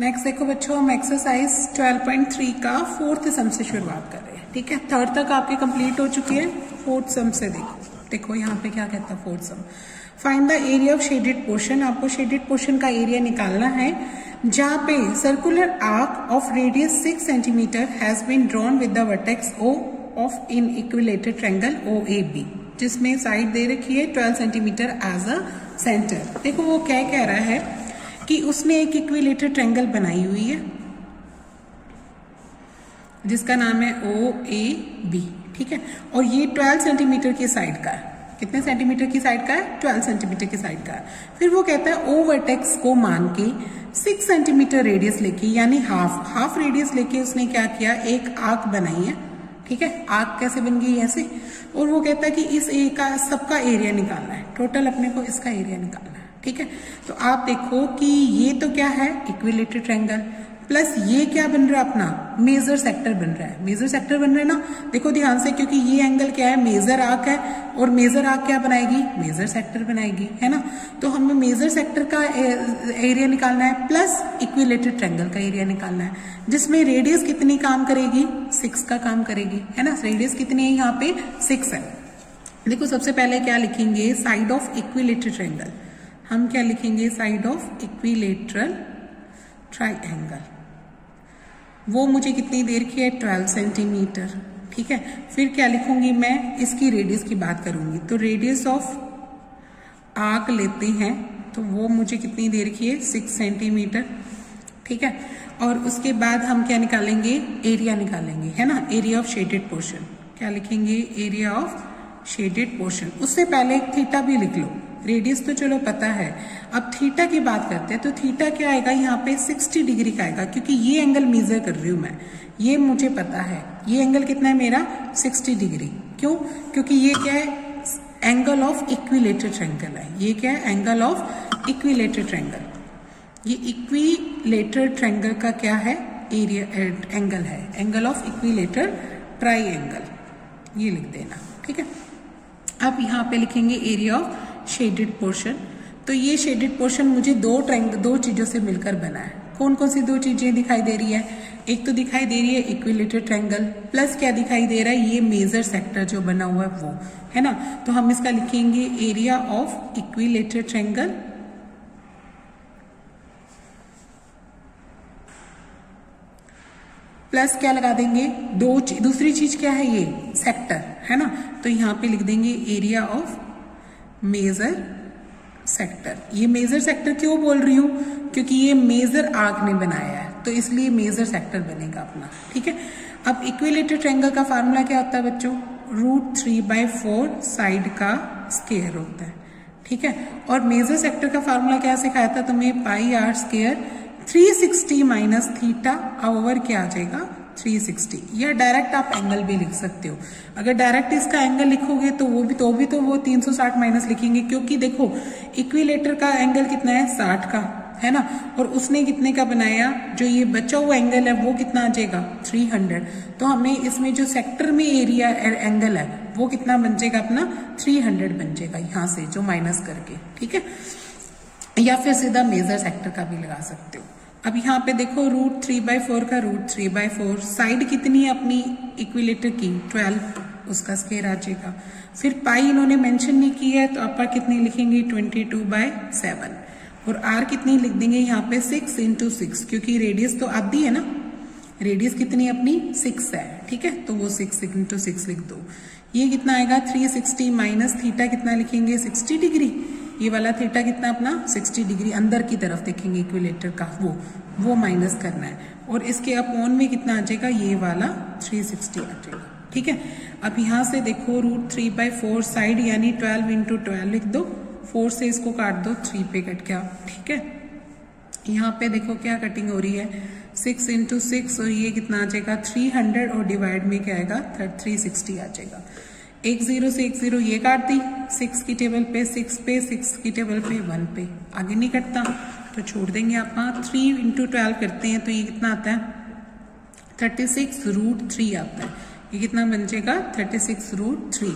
Next देखो बच्चों, हम एक्सरसाइज 12.3 का फोर्थ सम से शुरुआत कर रहे हैं। ठीक है, थर्ड तक आपके कंप्लीट हो चुकी है। फोर्थ सम से देखो यहाँ पे क्या कहता है fourth sum. Find the area of shaded portion. आपको शेडेड पोर्शन का एरिया निकालना है जहाँ पे circular arc of radius 6 centimetre has been drawn with the vertex O of in equilateral triangle OAB, जिसमें साइड दे रखी है 12 सेंटीमीटर एज अ सेंटर। देखो वो क्या कह रहा है कि उसने एक इक्विलेटरल ट्रायंगल बनाई हुई है जिसका नाम है OAB। ठीक है, और ये 12 सेंटीमीटर की साइड का है। कितने सेंटीमीटर की साइड का है? 12 सेंटीमीटर की साइड का है। फिर वो कहता है O वर्टेक्स को मान के 6 सेंटीमीटर रेडियस लेके, यानी हाफ रेडियस लेके उसने क्या किया, एक आर्क बनाई है। ठीक है, आर्क कैसे बन गई? ऐसे। और वो कहता है कि इस ए का सबका एरिया निकालना है, टोटल अपने को इसका एरिया निकालना है। ठीक है, तो आप देखो कि ये तो क्या है, इक्विलेटरल ट्रायंगल, प्लस ये क्या बन रहा है अपना, मेजर सेक्टर बन रहा है। मेजर सेक्टर बन रहा है ना, देखो ध्यान से, क्योंकि ये एंगल क्या है, मेजर आर्क है, और मेजर आर्क क्या बनाएगी, मेजर सेक्टर बनाएगी, है ना। तो हमें मेजर सेक्टर का एरिया निकालना है प्लस इक्विलेटरल ट्रायंगल का एरिया निकालना है, जिसमें रेडियस कितनी काम करेगी, 6 का काम करेगी, है ना। रेडियस कितनी है यहाँ पे, 6 है। देखो सबसे पहले क्या लिखेंगे, साइड ऑफ इक्विलेटरल ट्रायंगल। हम क्या लिखेंगे, साइड ऑफ इक्विलेटरल ट्रायंगल। वो मुझे कितनी देर की है, 12 सेंटीमीटर। ठीक है, फिर क्या लिखूंगी मैं, इसकी रेडियस की बात करूंगी, तो रेडियस ऑफ आर्क लेते हैं तो वो मुझे कितनी देर की है, 6 सेंटीमीटर। ठीक है, और उसके बाद हम क्या निकालेंगे, एरिया निकालेंगे, है ना, एरिया ऑफ शेडेड पोर्शन। क्या लिखेंगे, एरिया ऑफ शेडेड पोर्शन। उससे पहले थीटा भी लिख लो, रेडियस तो चलो पता है, अब थीटा की बात करते हैं। तो थीटा क्या आएगा यहाँ पे, 60 डिग्री का आएगा, क्योंकि ये एंगल मेजर कर रही हूं मैं, ये मुझे पता है ये एंगल कितना है मेरा, 60 डिग्री। क्यों? क्योंकि ये क्या है, एंगल ऑफ इक्विलेटरल ट्रायंगल है। ये क्या है, एंगल ऑफ इक्विलेटरल ट्रायंगल। ये इक्विलेटरल ट्रायंगल का क्या है, एरिया एंगल है, एंगल ऑफ इक्विलेटरल ट्रायंगल, ये लिख देना। ठीक है, अब यहाँ पे लिखेंगे एरिया ऑफ शेडेड पोर्शन। तो ये शेडेड पोर्शन मुझे दो चीजों से मिलकर बना है। कौन कौन सी दो चीजें दिखाई दे रही है, एक तो दिखाई दे रही है इक्विलेटरल ट्रायंगल, प्लस क्या दिखाई दे रहा है, ये मेजर सेक्टर जो बना हुआ है वो, है ना। तो हम इसका लिखेंगे area of equilateral triangle plus क्या लगा देंगे, दूसरी चीज क्या है, ये सेक्टर, है ना। तो यहाँ पे लिख देंगे एरिया ऑफ मेजर सेक्टर। ये मेजर सेक्टर क्यों बोल रही हूं, क्योंकि ये मेजर आर्क ने बनाया है, तो इसलिए मेजर सेक्टर बनेगा अपना। ठीक है, अब इक्विलेटरल ट्रायंगल का फार्मूला क्या होता है बच्चों, √3/4 साइड का स्क्वायर होता है। ठीक है, और मेजर सेक्टर का फार्मूला क्या सिखाया था तुम्हें, πr², 360 माइनस थीटा ओवर क्या आ जाएगा, 360। या डायरेक्ट आप एंगल भी लिख सकते हो। अगर डायरेक्ट इसका एंगल लिखोगे तो वो 360 माइनस लिखेंगे, क्योंकि देखो इक्विलेटर का एंगल कितना है, 60 का, है ना। और उसने कितने का बनाया, जो ये बचा हुआ एंगल है वो कितना आ जाएगा, 300। तो हमें इसमें जो सेक्टर में एरिया एंगल है वो कितना बन जाएगा अपना, 300 बन जाएगा यहाँ से जो माइनस करके। ठीक है, या फिर सीधा मेजर सेक्टर का भी लगा सकते हो। अब यहाँ पे देखो √3/4 का √3/4, साइड कितनी है अपनी इक्विलेटर की, 12, उसका स्क्वायर आ जाएगा। फिर पाई इन्होंने मेंशन नहीं की है, तो आप कितनी लिखेंगे, 22/7। और आर कितनी लिख देंगे यहाँ पे, 6 × 6, क्योंकि रेडियस तो आधी है ना, रेडियस कितनी अपनी 6 है। ठीक है, तो वो 6 × 6 लिख दो। ये कितना आएगा, 360 माइनस थीटा कितना लिखेंगे, 60 डिग्री। ये वाला थीटा कितना अपना, 60 डिग्री अंदर की तरफ देखेंगे इक्विलेटर का, वो माइनस करना है। और इसके अपॉन में कितना आ जाएगा, ये वाला 360 आ जाएगा। ठीक है, अब यहाँ से देखो √3/4 साइड यानी 12 × 12 लिख दो, 4 से इसको काट दो, 3 पे कट गया। ठीक है, यहाँ पे देखो क्या कटिंग हो रही है, 6 × 6, और ये कितना आ जाएगा 300, और डिवाइड में क्या आएगा, 360 आ जाएगा। 1 0 से 1 0 ये काट दी, 6 की टेबल पे 6 पे, 6 की टेबल पे 1 पे, आगे नहीं कटता तो छोड़ देंगे आप। 3 × 12 करते हैं तो ये कितना आता है, 36√3 आता है। ये कितना बन जाएगा, 36√3,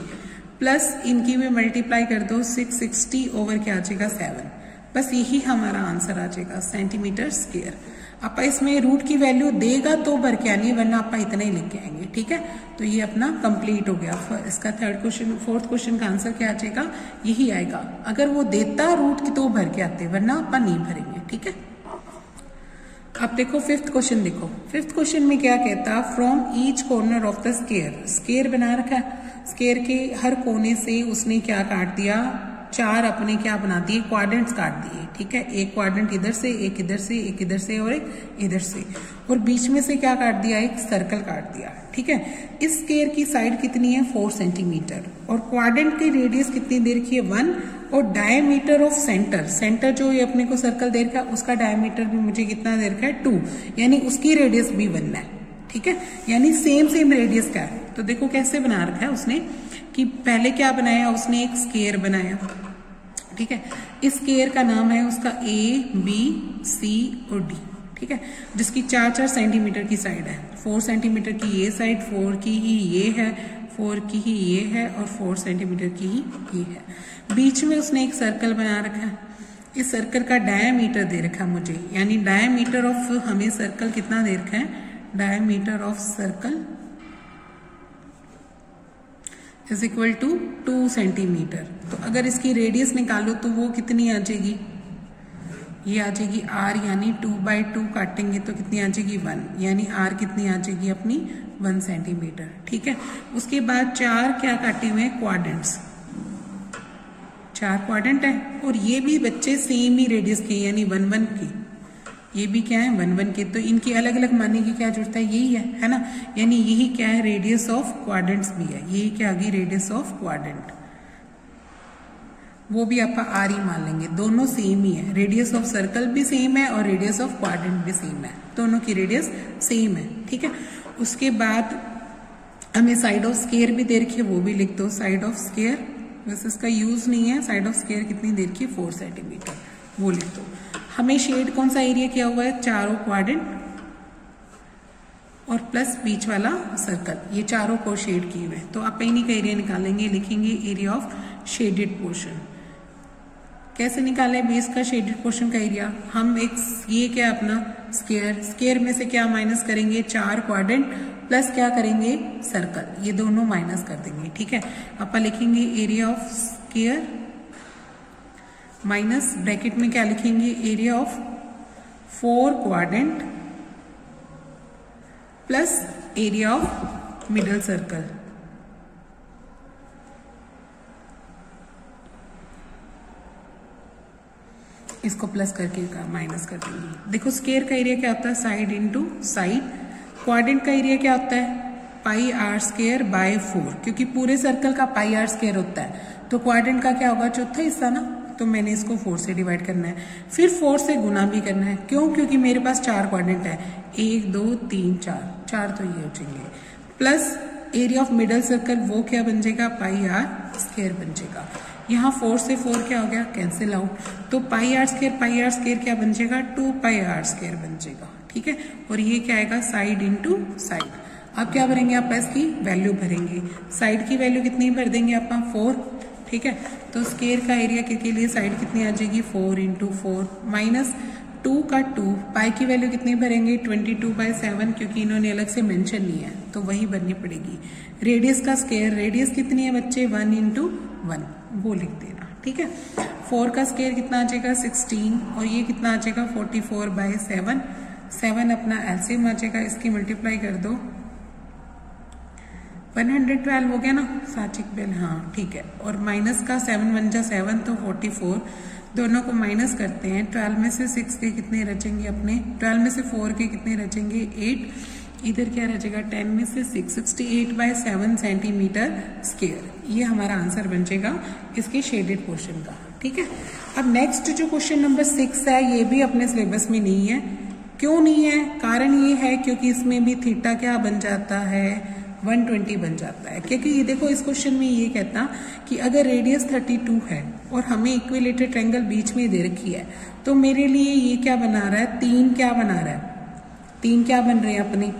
प्लस इनकी भी मल्टीप्लाई कर दो, 660 ओवर क्या आ जाएगा, 7। बस यही हमारा आंसर आ जाएगा सेंटीमीटर स्क्वायर। आप इसमें रूट की वैल्यू देगा तो भर के आनी, वरना आप इतना ही लिख के आएंगे। ठीक है, तो ये अपना कंप्लीट हो गया। इसका फोर्थ क्वेश्चन का आंसर क्या आ जाएगा, यही आएगा। अगर वो देता रूट की तो भर के आते, वरना आप नहीं भरेंगे। ठीक है, अब देखो फिफ्थ क्वेश्चन। देखो फिफ्थ क्वेश्चन में क्या कहता, from each corner of the square. Square बना रखा है, स्क्वायर के हर कोने से उसने क्या काट दिया, 4 अपने क्या बना दिए, क्वाड्रेंट्स काट दिए। ठीक है, एक क्वाड्रेंट इधर से, एक इधर से, एक इधर से और एक इधर से, और बीच में से क्या काट दिया, एक सर्कल काट दिया। ठीक है, इस स्क्वायर की साइड कितनी है, 4 सेंटीमीटर, और क्वाड्रेंट की रेडियस कितनी दे रखी है, 1, और डायमीटर ऑफ सेंटर जो ये अपने को सर्कल दे रखा है उसका डायमीटर भी मुझे कितना दे रखा है, 2, यानी उसकी रेडियस भी 1 है। ठीक है, यानी सेम रेडियस का है। तो देखो कैसे बना रखा है उसने, कि पहले क्या बनाया उसने, एक स्क्वायर बनाया। ठीक है, इस स्क्वायर का नाम है उसका ABC और D। ठीक है, जिसकी 4-4 सेंटीमीटर की साइड है, 4 सेंटीमीटर की ये साइड, 4 की ही ये है, 4 की ही ये है, और 4 सेंटीमीटर की ही ये है। बीच में उसने एक सर्कल बना रखा है। इस सर्कल का डायमीटर दे रखा है मुझे, यानी डायमीटर ऑफ हमें सर्कल कितना दे रखा है, diameter of circle is equal to 2 centimetre. तो अगर इसकी रेडियस निकालो तो वो कितनी आ जाएगी, ये आ जाएगी r, यानी 2/2 काटेंगे तो कितनी आ जाएगी, 1, यानी r कितनी आ जाएगी अपनी, 1 सेंटीमीटर। ठीक है, उसके बाद 4 क्या काटे हुए हैं, क्वाड्रेंट्स, 4 क्वाड्रेंट है, और ये भी बच्चे सेम ही रेडियस के, यानी 1-1 की, ये भी क्या है 1-1 के, तो इनकी अलग अलग मानने की क्या जरूरत है, यही है ना, यानी यही क्या है, रेडियस ऑफ क्वाड्रेंट्स भी है, यही क्या आ गई, रेडियस ऑफ क्वाड्रेंट, वो भी आप आर ही मान लेंगे, दोनों सेम ही है, रेडियस ऑफ सर्कल भी सेम है और रेडियस ऑफ क्वाड्रेंट भी सेम है, दोनों की रेडियस सेम है। ठीक है, उसके बाद हमें साइड ऑफ स्क्वायर भी दे रखी है, वो भी लिख दो, साइड ऑफ स्क्वायर, वैसे इसका यूज नहीं है, साइड ऑफ स्क्वायर कितनी दे रखी है, 4 सेंटीमीटर, वो लिख दो। हमें शेड कौन सा एरिया किया हुआ है, चारों क्वाड्रेंट और प्लस बीच वाला सर्कल, ये चारों को शेड किए हुए हैं, तो आप इन्हीं का एरिया निकालेंगे, लिखेंगे एरिया ऑफ शेडेड पोर्शन। कैसे निकालें बेस का शेडेड पोर्शन का एरिया, हम एक ये क्या अपना स्क्वायर में से क्या माइनस करेंगे, 4 क्वाड्रेंट प्लस क्या करेंगे, सर्कल, ये दोनों माइनस कर देंगे। ठीक है, आप लिखेंगे area of square minus bracket में क्या लिखेंगे, area of 4 quadrant plus area of middle circle. इसको प्लस करके माइनस कर देंगे। देखो स्क्वायर का एरिया क्या होता है, साइड इंटू साइड, क्वाड्रेंट का एरिया क्या होता है, पाई आर स्क्वायर बाय 4, क्योंकि पूरे सर्कल का पाई आर स्क्वायर होता है, तो क्वाड्रेंट का क्या होगा, चौथा हिस्सा ना, तो मैंने इसको 4 से डिवाइड करना है, फिर 4 से गुना भी करना है, क्यों, क्योंकि मेरे पास 4 क्वाड्रेंट है, 1 2 3 4 तो ये हो जाएंगे, plus area of middle circle वो क्या बन जाएगा, पाई आर स्क्वायर बन जाएगा। यहाँ 4 से 4 क्या हो गया, कैंसिल आउट, तो पाई आर स्क्वायर क्या बन जाएगा, 2 पाई आर स्क्वायर बन जाएगा। ठीक है, और ये क्या आएगा, साइड इंटू साइड। अब क्या भरेंगे, आप इसकी वैल्यू भरेंगे, साइड की वैल्यू कितनी भर देंगे आप, 4। ठीक है, तो स्क्वायर का एरिया के लिए साइड कितनी आ जाएगी, 4 इंटू 4 माइनस 2 का 2, पाई की वैल्यू कितनी भरेंगे, 22/7, क्योंकि इन्होंने अलग से मेंशन नहीं है तो वही भरनी पड़ेगी। रेडियस का स्क्वायर, रेडियस कितनी है बच्चे, 1 इंटू 1, वो लिख देना। ठीक है, 4 का स्क्वायर कितना आ जाएगा, 16, और ये कितना आ जाएगा, 44/7, 7 अपना एलसीएम आ जाएगा, इसकी मल्टीप्लाई कर दो, 112 हो गया ना, साचिक बेल, हाँ ठीक है, और माइनस का 7 1 जा 7, तो 44, दोनों को माइनस करते हैं, 12 में से 6 के कितने रचेंगे अपने, 12 में से 4 के कितने रचेंगे, 8, इधर क्या रचेगा, 10 में से 6, 68/7 सेंटीमीटर स्क्वायर, ये हमारा आंसर बन जाएगा इसके शेडेड पोर्शन का। ठीक है, अब नेक्स्ट जो क्वेश्चन नंबर 6 है, ये भी अपने सिलेबस में नहीं है। क्यों नहीं है, कारण ये है क्योंकि इसमें भी थीटा क्या बन जाता है, 120 बन जाता है, क्योंकि ये देखो इस क्वेश्चन में ये कहता कि अगर रेडियस 32 है और हमें इक्विलेटरल ट्रायंगल बीच में दे रखी है, तो मेरे लिए ये क्या बना रहा है, 3 क्या बना रहा है, 3 क्या बन रहे हैं अपने,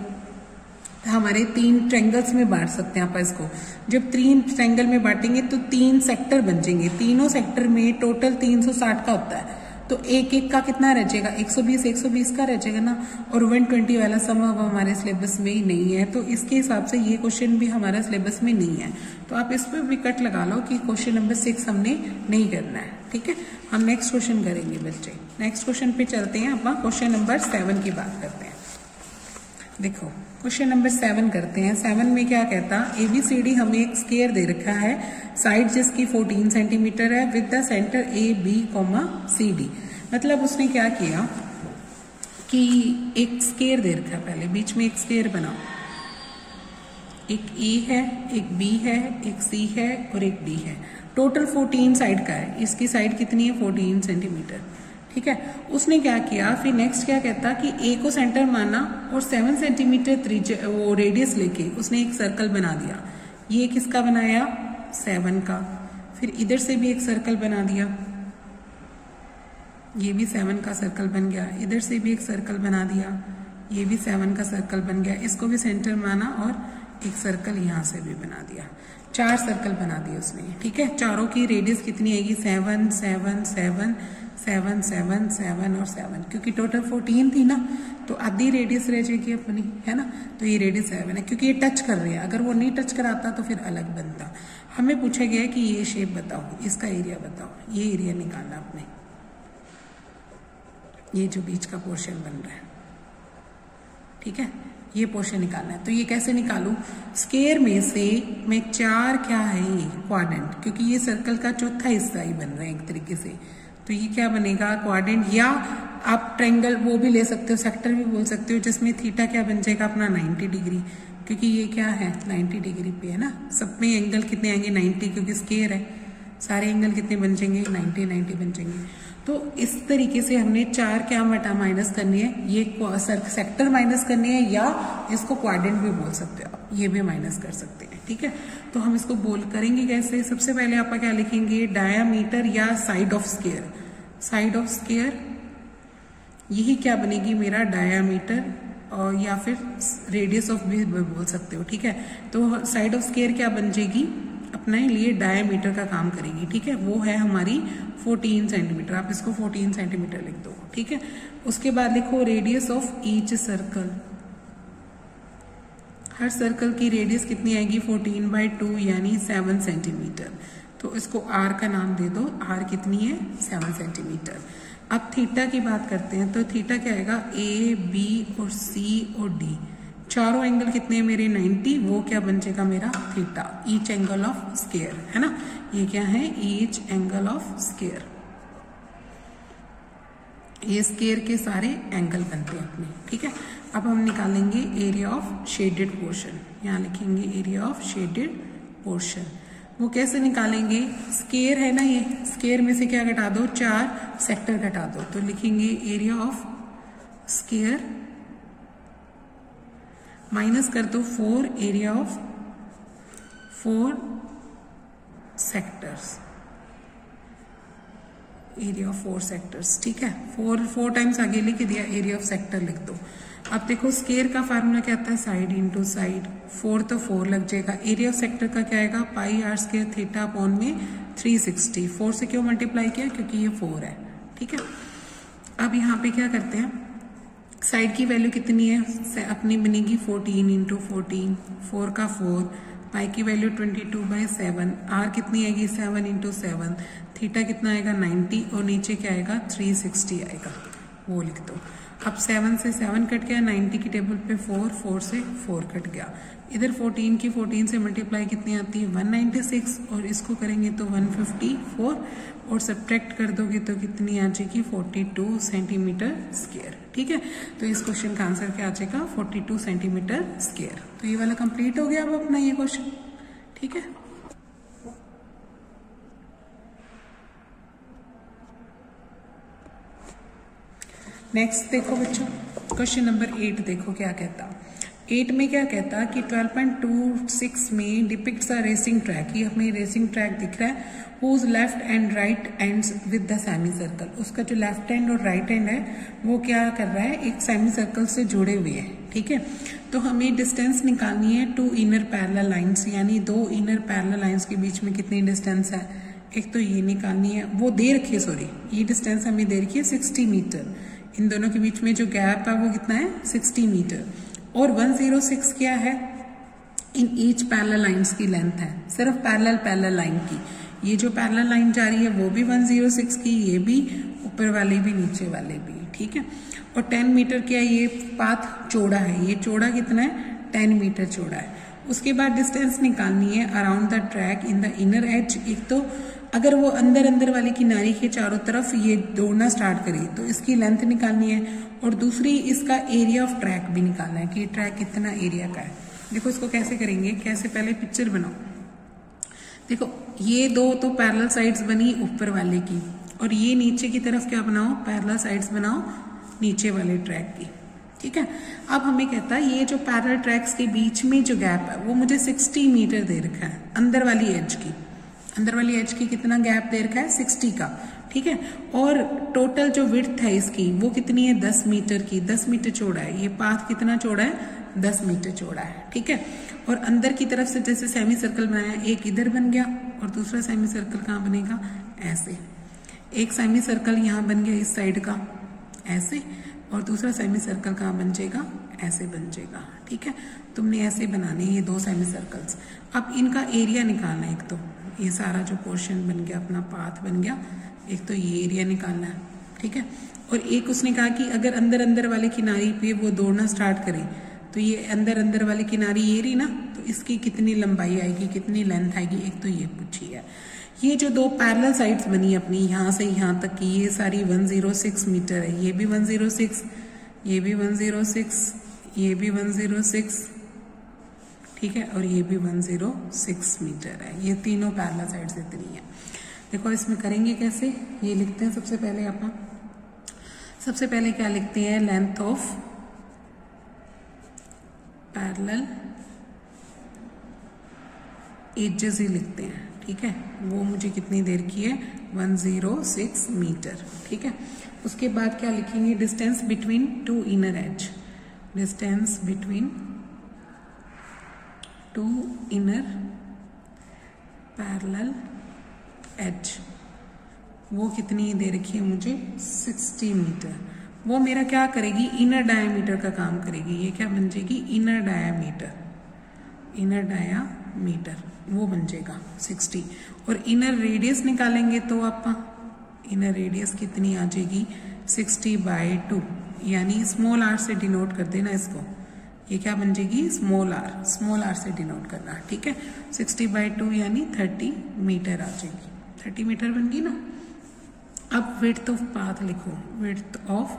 हमारे 3 ट्रायंगल्स में बांट सकते हैं आप इसको। जब 3 ट्रायंगल में बांटेंगे तो 3 सेक्टर बन जाएंगे, तीनों सेक्टर में टोटल 360 का होता है, तो एक एक का कितना रह जाएगा, 120 120 का रह जाएगा ना, और 120 वाला सम अब हमारे सिलेबस में ही नहीं है, तो इसके हिसाब से ये क्वेश्चन भी हमारे सिलेबस में नहीं है। तो आप इस पर भी कट लगा लो कि क्वेश्चन नंबर 6 हमने नहीं करना है। ठीक है, हम नेक्स्ट क्वेश्चन करेंगे बच्चे। नेक्स्ट क्वेश्चन पे चलते हैं, अपना क्वेश्चन नंबर 7 की बात करते हैं। देखो क्वेश्चन नंबर 7 करते हैं। 7 में क्या कहता, ABCD हमें एक स्क्वायर दे रखा है, साइड जिसकी 14 सेंटीमीटर है, with the centre AB, CD। मतलब उसने क्या किया कि एक स्क्वायर दे रखा है, पहले बीच में एक स्क्वायर बनाओ, एक A है, एक B है, एक C है और एक D है। टोटल 14 साइड का है, इसकी साइड कितनी है, 14 सेंटीमीटर। ठीक है, उसने क्या किया, फिर नेक्स्ट क्या कहता कि A को सेंटर माना और 7 सेंटीमीटर वो रेडियस लेके उसने एक सर्कल बना दिया। ये किसका बनाया, 7 का। फिर इधर से भी एक सर्कल बना दिया, ये भी 7 का सर्कल बन गया। इधर से भी एक सर्कल बना दिया, ये भी 7 का सर्कल बन गया। इसको भी सेंटर माना और एक सर्कल यहाँ से भी बना दिया। 4 सर्कल बना दिए उसने। ठीक है, चारों की रेडियस कितनी आएगी, 7 7 7 7 7 7 और 7, क्योंकि टोटल 14 थी ना, तो आधी रेडियस रह जाएगी अपनी, है ना। तो ये रेडियस 7 है, क्योंकि ये टच कर रहे हैं। अगर वो नहीं टच कराता तो फिर अलग बनता। हमें पूछा गया है कि ये शेप बताओ, इसका एरिया बताओ। ये एरिया निकालना आपने, ये जो बीच का पोर्शन बन रहा है, ठीक है, ये पोर्शन निकालना है। तो ये कैसे निकालूं, स्क्वायर में से मैं 4 क्या है ये क्वाड्रेंट, क्योंकि ये सर्कल का चौथा हिस्सा ही बन रहा है एक तरीके से। तो ये क्या बनेगा, क्वाड्रेंट, या आप ट्रायंगल वो भी ले सकते हो, सेक्टर भी बोल सकते हो, जिसमें थीटा क्या बन जाएगा अपना 90 डिग्री, क्योंकि ये क्या है 90 डिग्री पे है ना। सब में एंगल कितने आएंगे 90, क्योंकि स्क्वायर है, सारे एंगल कितने बन जाएंगे 90 90 बन जाएंगे। तो इस तरीके से हमने 4 क्या बटा माइनस करनी है, ये सेक्टर माइनस करनी है, या इसको क्वाड्रेंट भी बोल सकते हो आप, ये भी माइनस कर सकते हैं। ठीक है, तो हम इसको बोल करेंगे कैसे, सबसे पहले आप क्या लिखेंगे, डायामीटर या side of square. Side of square यही क्या बनेगी मेरा डायामीटर, और या फिर रेडियस ऑफ भी बोल सकते हो। ठीक है, तो साइड ऑफ स्क्वायर क्या बन जाएगी, अपने लिए डायमीटर का काम करेगी। ठीक है, वो है हमारी 14 सेंटीमीटर। आप इसको 14 सेंटीमीटर लिख दो। ठीक है, उसके बाद लिखो radius of each circle. Her circle की रेडियस कितनी आएगी 14/2 यानी 7 सेंटीमीटर। तो इसको आर का नाम दे दो, आर कितनी है 7 सेंटीमीटर। अब थीटा की बात करते हैं, तो थीटा क्या आएगा, ए बी और सी और डी, चारों एंगल कितने हैं मेरे 90, वो क्या बन जाएगा मेरा theta, each angle of square, है ना। ये क्या है, ईच एंगल ऑफ स्क्वायर। ये स्क्वायर के सारे एंगल बनते हैं अपने। ठीक है, अब हम निकालेंगे एरिया ऑफ शेडेड पोर्शन। यहाँ लिखेंगे एरिया ऑफ शेडेड पोर्शन। वो कैसे निकालेंगे, स्क्वायर है ना, ये स्क्वायर में से क्या घटा दो, 4 सेक्टर घटा दो। तो लिखेंगे एरिया ऑफ स्क्वायर माइनस कर दो 4 area of 4 sectors, area of 4 sectors. ठीक है, 4 टाइम्स आगे लिख दिया, एरिया ऑफ सेक्टर लिख दो। अब देखो स्क्वायर का फार्मूला क्या आता है, साइड इंटू साइड, 4 तो 4 लग जाएगा। एरिया ऑफ सेक्टर का क्या आएगा, पाई आर स्क्वायर थीटा अपॉन में 360। 4 से क्यों मल्टीप्लाई किया, क्योंकि ये 4 है। ठीक है, अब यहाँ पे क्या करते हैं, साइड की वैल्यू कितनी है अपनी बनेगी 14 इंटू 14, 4 का 4, पाई की वैल्यू 22/7, आर कितनी आएगी 7 इंटू 7, थीटा कितना आएगा 90 और नीचे क्या आएगा 360 आएगा, वो लिख दो। अब 7 से 7 कट गया, 90 की टेबल पे 4, 4 से 4 कट गया। इधर 14 की 14 से मल्टीप्लाई कितनी आती है 196, और इसको करेंगे तो 154, और सब्ट्रैक्ट कर दोगे तो कितनी आ जाएगी 42 सेंटीमीटर स्क्वायर। ठीक है, तो इस क्वेश्चन का आंसर क्या आ जाएगा 42 सेंटीमीटर स्क्वायर। तो ये वाला कंप्लीट हो गया अब अपना ये क्वेश्चन। ठीक है, नेक्स्ट देखो बच्चों, क्वेश्चन नंबर 8 देखो क्या कहता। 8 में क्या कहता कि 12.26 में डिपिक्ट्स अ रेसिंग ट्रैक। ये हमें रेसिंग ट्रैक दिख रहा है, whose left and right ends with the semi circle. उसका जो लेफ्ट एंड और राइट एंड है वो क्या कर रहा है, एक सेमी सर्कल से जुड़े हुए हैं। ठीक है, तो हमें डिस्टेंस निकालनी है 2 इनर पैरेलल लाइंस, यानी 2 इनर पैरेलल लाइंस के बीच में कितनी डिस्टेंस है, एक तो ये निकालनी है, वो दे रखी है, सॉरी ये डिस्टेंस हमें दे रखी है 60 मीटर। इन दोनों के बीच में जो गैप है वो कितना है 60 मीटर। और 106 क्या है, इन ईच पैरेलल लाइंस की लेंथ है, सिर्फ पैरेलल लाइन की। ये जो पैरेलल लाइन जा रही है वो भी 106 की, ये भी, ऊपर वाले भी, नीचे वाले भी, ठीक है। और 10 मीटर क्या है, ये पाथ चौड़ा है, ये चौड़ा कितना है 10 मीटर चौड़ा है। उसके बाद डिस्टेंस निकालनी है around the track in the inner as. एक तो अगर वो अंदर वाली किनारे के चारों तरफ ये दौड़ना स्टार्ट करे तो इसकी लेंथ निकालनी है, और दूसरी इसका एरिया ऑफ ट्रैक भी निकालना है कि ट्रैक कितना एरिया का है। देखो इसको कैसे करेंगे, कैसे, पहले पिक्चर बनाओ। देखो ये दो तो पैरेलल साइड्स बनी ऊपर वाले की, और ये नीचे की तरफ क्या बनाओ, पैरेलल साइड्स बनाओ नीचे वाले ट्रैक की, ठीक है। अब हमें कहता है ये जो पैरेलल ट्रैक्स के बीच में जो गैप है वो मुझे 60 मीटर दे रखा है, अंदर वाली एज की कितना गैप दे रखा है 60 का, ठीक है। और टोटल जो विड्थ है इसकी वो कितनी है 10 मीटर की, 10 मीटर चौड़ा है। ये पाथ कितना चौड़ा है 10 मीटर चौड़ा है, ठीक है। और अंदर की तरफ से जैसे सेमी सर्कल बनाया, एक इधर बन गया और दूसरा सेमी सर्कल कहाँ बनेगा, ऐसे। एक सेमी सर्कल यहाँ बन गया इस साइड का ऐसे, और दूसरा सेमी सर्कल कहाँ बन जाएगा, ऐसे बन जाएगा, ठीक है। तुमने ऐसे बनाने ये दो सेमी सर्कल्स। अब इनका एरिया निकालना है, एक तो ये सारा जो पोर्शन बन गया अपना पाथ बन गया, एक तो ये एरिया निकालना है, ठीक है। और एक उसने कहा कि अगर अंदर वाले किनारे पे वो दौड़ना स्टार्ट करे तो ये अंदर वाली किनारी ये रही ना, तो इसकी कितनी लंबाई आएगी, कितनी लेंथ आएगी, एक तो ये पूछी है। ये जो दो पैरेलल साइड्स बनी अपनी यहाँ से यहाँ तक की, ये सारी 106 मीटर है। ये भी 106, ये भी 106, ये भी 106, ठीक है, और ये भी 106 मीटर है। ये तीनों पैरेलल साइड्स इतनी है। देखो इसमें करेंगे कैसे, ये लिखते हैं सबसे पहले अपन, सबसे पहले क्या लिखते हैं, लेंथ ऑफ पैरेलल एजेस ही लिखते हैं, ठीक है। वो मुझे कितनी देर की है 106 मीटर, ठीक है। उसके बाद क्या लिखेंगे, distance between two inner edge, distance between two inner parallel edge, वो कितनी दे रखी है मुझे 60 मीटर। वो मेरा क्या करेगी, इनर डायामीटर का काम करेगी। ये क्या बन जाएगी, इनर डायामीटर, इनर डायामीटर वो बन जाएगा 60। और इनर रेडियस निकालेंगे तो आप इनर रेडियस कितनी आ जाएगी 60/2, यानी स्मॉल आर से डिनोट कर देना इसको। ये क्या बन जाएगी, स्मॉल आर से डिनोट करना, ठीक है। 60/2 यानी 30 मीटर आ जाएगी, 30 मीटर बन गई ना। अब विड्थ ऑफ पाथ लिखो, विड्थ ऑफ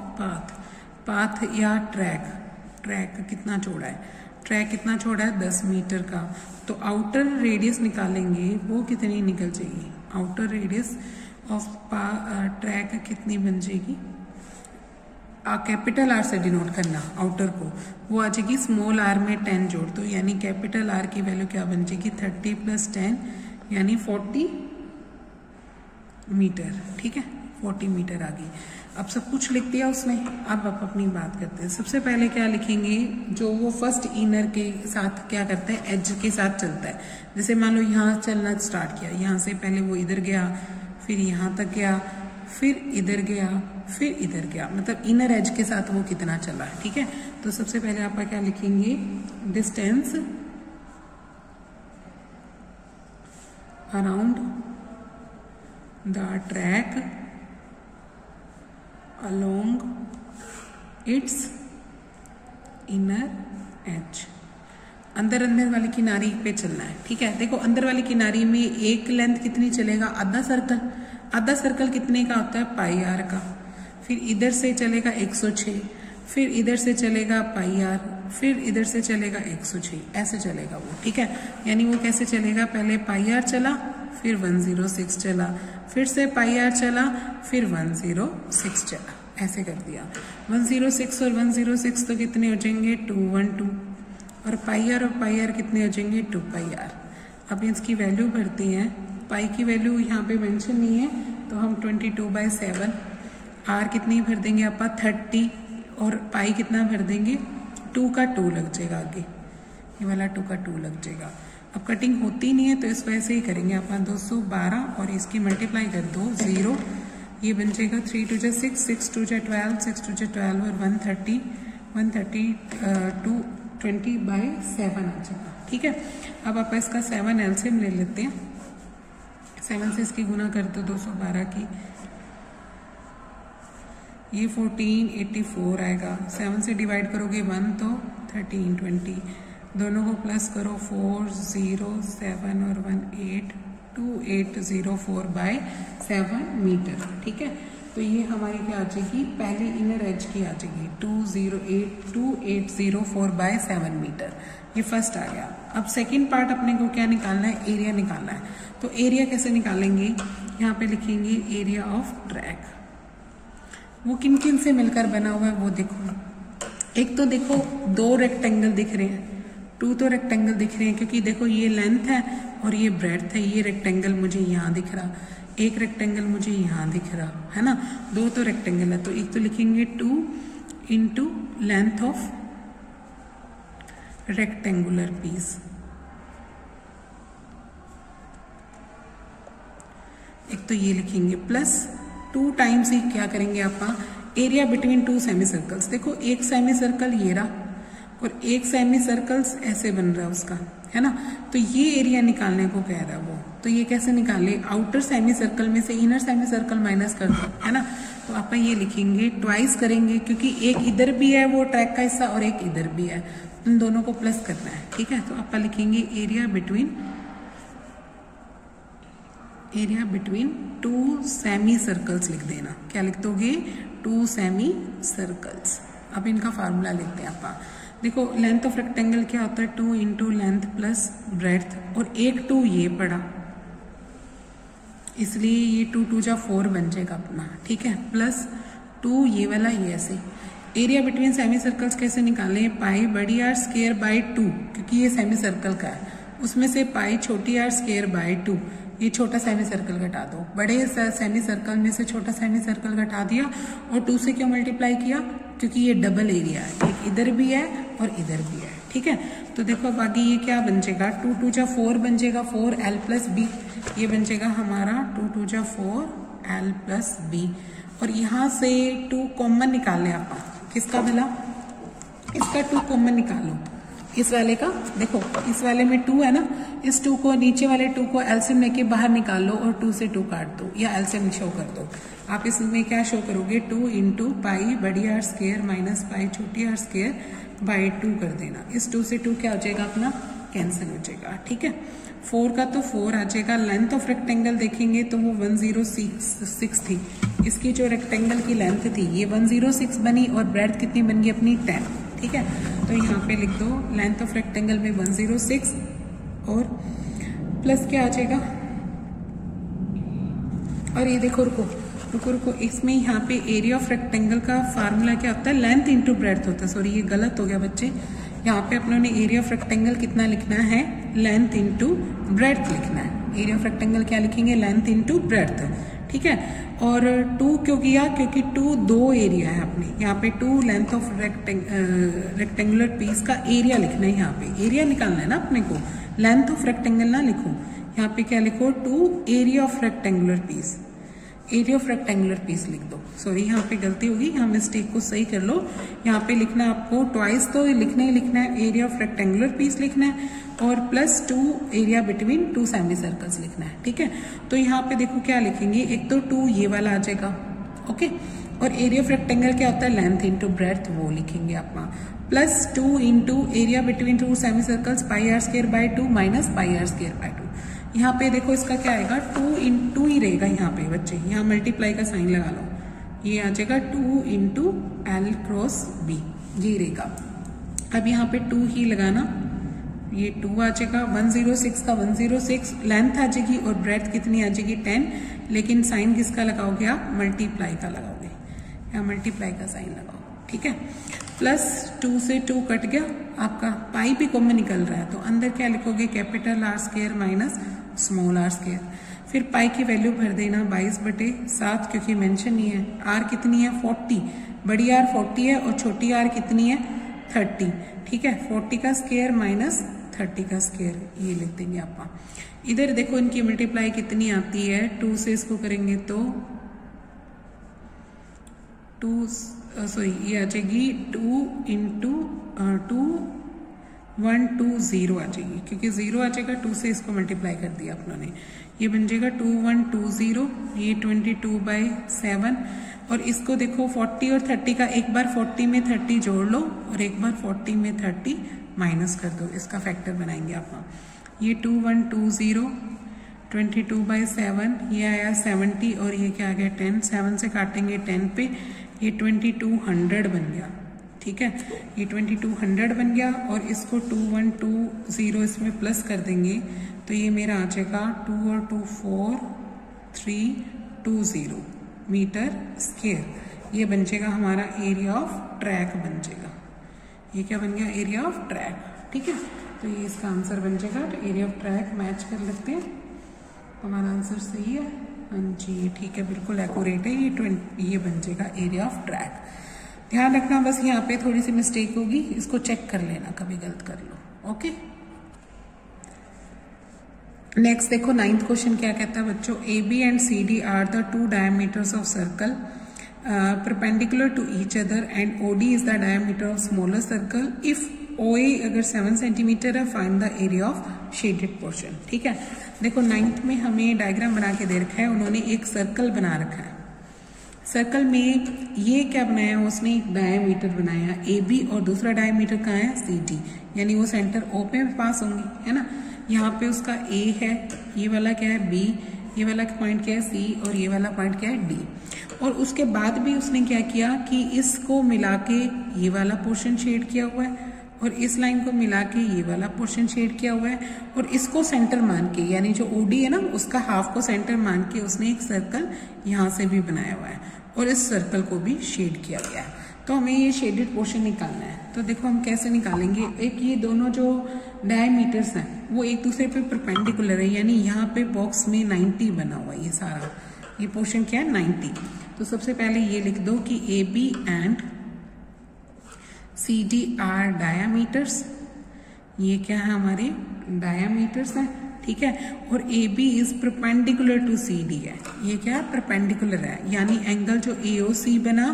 पाथ या ट्रैक कितना चौड़ा है, ट्रैक कितना चौड़ा है 10 मीटर का। तो आउटर रेडियस निकालेंगे, वो कितनी निकल जाएगी, आउटर रेडियस ऑफ ट्रैक कितनी बन जाएगी, कैपिटल आर से डिनोट करना आउटर को, वो आ जाएगी स्मॉल आर में 10 जोड़ दो, यानी कैपिटल आर की वैल्यू क्या बन जाएगी 30 + 10 यानी 40 मीटर, ठीक है, 40 मीटर आ गई। अब सब कुछ लिख दिया उसने। अब आप अपनी बात करते हैं। सबसे पहले क्या लिखेंगे, जो वो फर्स्ट इनर के साथ क्या करता है, एज के साथ चलता है। जैसे मान लो यहाँ चलना स्टार्ट किया, यहाँ से पहले वो इधर गया, फिर यहाँ तक गया, फिर इधर गया, फिर इधर गया, मतलब इनर एज के साथ वो कितना चला, ठीक है। तो सबसे पहले आप क्या लिखेंगे, distance around the track along its inner edge, अंदर वाली किनारी पे चलना है, ठीक है। देखो अंदर वाली किनारी में एक लेंथ कितनी चलेगा, आधा सर्कल कितने का होता है πr का, फिर इधर से चलेगा 106, फिर इधर से चलेगा πr, फिर इधर से चलेगा 106, ऐसे चलेगा वो, ठीक है। यानी वो कैसे चलेगा, पहले πr चला, फिर 106 चला, फिर से πr चला, फिर 106 चला, ऐसे कर दिया। 106 और 106 तो कितने हो जाएंगे 212, और πr कितने हो जाएंगे 2πr। अब इसकी वैल्यू भरते हैं, पाई की वैल्यू यहाँ पे मेंशन नहीं है तो हम 22/7, r कितनी भर देंगे आप 30, और पाई कितना भर देंगे 2 का 2 लग जाएगा आगे, ये वाला 2 का 2 लग जाएगा। अब कटिंग होती नहीं है तो इस वजह से ही करेंगे अपना 212 और इसकी मल्टीप्लाई कर दो 0, ये बन जाएगा 3 2 6, 6 2 12, 6 2 12 और 130 20/7 आ जाएगा। ठीक है, अब आप इसका 7 एलसीएम ले लेते हैं, 7 से इसकी गुना कर दो 212 की, ये 1484 आएगा। 7 से डिवाइड करोगे 1 तो 13 20, दोनों को प्लस करो 4 0 7 और 1 8 2804/7 मीटर। ठीक है, तो ये हमारी क्या आ जाएगी, पहली इनर एज की आ जाएगी 2804/7 मीटर। ये फर्स्ट आ गया। अब सेकंड पार्ट अपने को क्या निकालना है, एरिया निकालना है। तो एरिया कैसे निकालेंगे, यहाँ पे लिखेंगे एरिया ऑफ ट्रैक। वो किन किन से मिलकर बना हुआ है वो देखो। एक तो देखो 2 रेक्टेंगल दिख रहे हैं, 2 तो रेक्टेंगल दिख रहे हैं क्योंकि देखो ये लेंथ है और ये ब्रेड्थ है। ये रेक्टेंगल मुझे यहाँ दिख रहा, एक रेक्टेंगल मुझे यहाँ दिख रहा है ना, 2 तो रेक्टेंगल है। तो एक तो लिखेंगे 2 into length of rectangular piece, एक तो ये लिखेंगे प्लस 2 टाइम्स ही क्या करेंगे आप, एरिया बिटवीन 2 सेमी सर्कल्स। देखो एक सेमी सर्कल ये रहा और एक सेमी सर्कल्स ऐसे बन रहा है उसका, है ना। तो ये एरिया निकालने को कह रहा है वो। तो ये कैसे निकाले, आउटर सेमी सर्कल में से इनर सेमी सर्कल माइनस कर दो, है ना। तो आप ये लिखेंगे ट्वाइस करेंगे क्योंकि एक इधर भी है वो ट्रैक का हिस्सा और एक इधर भी है, उन दोनों को प्लस करना है। ठीक है, तो आप लिखेंगे एरिया बिटवीन 2 सेमी सर्कल्स लिख देना। क्या लिख दोगे, 2 सेमी सर्कल्स। अब इनका फार्मूला लिखते हैं आप। देखो लेंथ ऑफ रेक्टेंगल क्या होता है, 2 इंटू लेंथ प्लस ब्रेड्थ, और एक 2 ये पड़ा इसलिए ये 2 2 जा 4 बन जाएगा अपना। ठीक है, प्लस 2 ये वाला ये ऐसे। एरिया बिटवीन सेमी सर्कल्स कैसे निकालें, पाई बड़ी आर स्क्वायर बाय 2, क्योंकि ये सेमी सर्कल का है, उसमें से पाई छोटी आर स्क्वायर बाय 2, ये छोटा सेमी सर्कल घटा दो। बड़े सेमी सर्कल में से छोटा सेमी सर्कल घटा दिया और 2 से क्यों मल्टीप्लाई किया, क्योंकि ये डबल एरिया है, एक इधर भी है और इधर भी है। ठीक है, तो देखो अब आगे ये क्या बन जाएगा, 2 2 जा 4 बन जाएगा, 4l प्लस बी, ये बन जाएगा हमारा 2 2 जा 4l प्लस बी। और यहाँ से 2 कॉमन निकाल लें आप, किसका भला, इसका 2 कॉमन निकालो, इस वाले का। देखो इस वाले में 2 है ना, इस 2 को, नीचे वाले 2 को एलसीएम लेके बाहर निकाल लो और 2 से 2 काट दो या एलसीएम शो कर दो। आप इसमें क्या शो करोगे, 2 इंटू पाई बड़ी आर स्क्वायर माइनस पाई छोटी आर स्क्वायर बाई 2 कर देना। इस 2 से 2 क्या हो जाएगा अपना, कैंसिल हो जाएगा। ठीक है, 4 का तो 4 आ जाएगा। लेंथ ऑफ रेक्टेंगल देखेंगे तो वो 106 थी, इसकी जो रेक्टेंगल की लेंथ थी ये 106 बनी और ब्रेड्थ कितनी बन गई अपनी 10। ठीक है, तो यहाँ पे लिख दो लेंथ ऑफ रेक्टेंगल में 106 और प्लस क्या आ जाएगा, और ये देखो रुको, इसमें यहाँ पे एरिया ऑफ रेक्टेंगल का फार्मूला क्या होता है, लेंथ इंटू ब्रेड्थ होता है। सॉरी ये गलत हो गया बच्चे, यहाँ पे अपनों ने एरिया ऑफ रेक्टेंगल कितना लिखना है, लेंथ इंटू ब्रेड्थ लिखना है। एरिया ऑफ रेक्टेंगल क्या लिखेंगे, लेंथ इंटू ब्रेड्थ। ठीक है, और 2 क्यों किया, क्योंकि 2 2 एरिया है अपने, यहाँ पे 2 लेंथ ऑफ रेक्टेंगुलर पीस का एरिया लिखना है। यहाँ पे एरिया निकालना है ना अपने को, लेंथ ऑफ रेक्टेंगल ना लिखो, यहाँ पे क्या लिखो, 2 area of rectangular piece, area of rectangular piece लिख दो। सॉरी यहाँ पे गलती होगी, यहाँ मिस्टेक को सही कर लो। यहाँ पे लिखना आपको ट्वाइस तो लिखना ही लिखना है, एरिया ऑफ रेक्टेंगुलर पीस लिखना है और plus 2 area between 2 semi circles लिखना है। ठीक है, तो यहाँ पे देखो क्या लिखेंगे, एक तो 2 ये वाला आ जाएगा, ओके, और एरिया ऑफ रेक्टेंगल क्या होता है, लेंथ इंटू ब्रेड्थ, वो लिखेंगे आप, plus 2 into area between 2 semi circles pi R square by 2 minus pi R square by 2। यहाँ पे देखो इसका क्या आएगा, 2 इंटू ही रहेगा यहाँ पे बच्चे, यहाँ मल्टीप्लाई का साइन लगा लो, ये आ जाएगा 2 इंटू एल क्रॉस बी, ये रहेगा। अब यहाँ पे 2 ही लगाना, ये 2 आ जाएगा, 106 का 106 लेंथ आ जाएगी और ब्रेड्थ कितनी आ जाएगी 10, लेकिन साइन किसका लगाओगे आप, मल्टीप्लाई का लगाओगे, यहाँ मल्टीप्लाई का साइन लगाओ। ठीक है, प्लस 2 से 2 कट गया आपका, पाई भी कॉमन निकल रहा है, तो अंदर क्या लिखोगे, capital R square minus small R square. फिर पाई की वैल्यू भर देना 22/7, क्योंकि मेंशन नहीं है। आर कितनी है 40, बड़ी आर 40 है और छोटी आर कितनी है 30। ठीक है, 40 का स्क्वायर माइनस 30 का स्क्वायर, ये लिख देंगे आप। इधर देखो इनकी मल्टीप्लाई कितनी आती है, 2 से इसको करेंगे तो 2 सॉरी ये आ जाएगी 2 इंटू 2120 आ जाएगी, क्योंकि 0 आ जाएगा, 2 से इसको मल्टीप्लाई कर दिया अपनों ने। ये बन जाएगा 2120, ये 22/7। और इसको देखो 40 और 30 का, एक बार 40 में 30 जोड़ लो और एक बार 40 में 30 माइनस कर दो, इसका फैक्टर बनाएंगे आप। ये 2120 22/7, ये आया 70 और ये क्या आ गया 10, 7 से काटेंगे 10 पे, ये 2200 बन गया। ठीक है, ये 2200 बन गया और इसको 2120 इसमें प्लस कर देंगे तो ये मेरा आ जाएगा 2 और 2 4 320 मीटर स्क्वायर। ये बन जाएगा हमारा एरिया ऑफ ट्रैक बन जाएगा। ये क्या बन गया, एरिया ऑफ ट्रैक। ठीक है, तो ये इसका आंसर बन जाएगा। तो एरिया ऑफ ट्रैक मैच कर लेते हैं, हमारा आंसर सही है। हाँ जी ठीक है, बिल्कुल एक्यूरेट है। ये बन जाएगा एरिया ऑफ ट्रैक। ध्यान रखना बस यहाँ पे थोड़ी सी मिस्टेक होगी, इसको चेक कर लेना, कभी गलत कर लो। ओके, नेक्स्ट देखो 9th क्वेश्चन क्या कहता है बच्चों, AB and CD are the 2 diameters of circle perpendicular to each other and OD is the diameter of smaller circle. If OA अगर 7 सेंटीमीटर है, find the area of shaded portion. ठीक है, देखो 9th में हमें डायग्राम बना के दे रखा है, उन्होंने एक सर्कल बना रखा है। सर्कल में ये क्या बनाया, उसने एक डायमीटर बनाया AB और दूसरा डायमीटर कहाँ है CD, यानी वो सेंटर O पे पास होंगे, है ना। यहाँ पे उसका A है, ये वाला क्या है B, ये वाला पॉइंट क्या है C और ये वाला पॉइंट क्या है D। और उसके बाद भी उसने क्या किया कि इसको मिला के ये वाला पोर्शन शेड किया हुआ है और इस लाइन को मिला के ये वाला पोर्शन शेड किया हुआ है और इसको सेंटर मान के, यानी जो OD है ना उसका हाफ को सेंटर मान के उसने एक सर्कल यहाँ से भी बनाया हुआ है और इस सर्कल को भी शेड किया गया है। तो हमें ये शेडेड पोर्शन निकालना है। तो देखो हम कैसे निकालेंगे, एक ये दोनों जो डायमीटर्स हैं वो एक दूसरे पे परपेंडिकुलर है, यानी यहाँ पे बॉक्स में 90 बना हुआ है, ये सारा ये पोर्शन क्या है 90। तो सबसे पहले ये लिख दो कि AB and CD are diameters, ये क्या है हमारे डायामीटर्स हैं। ठीक है, और AB is perpendicular to CD है, ये क्या है परपेंडिकुलर है, यानी एंगल जो AOC बना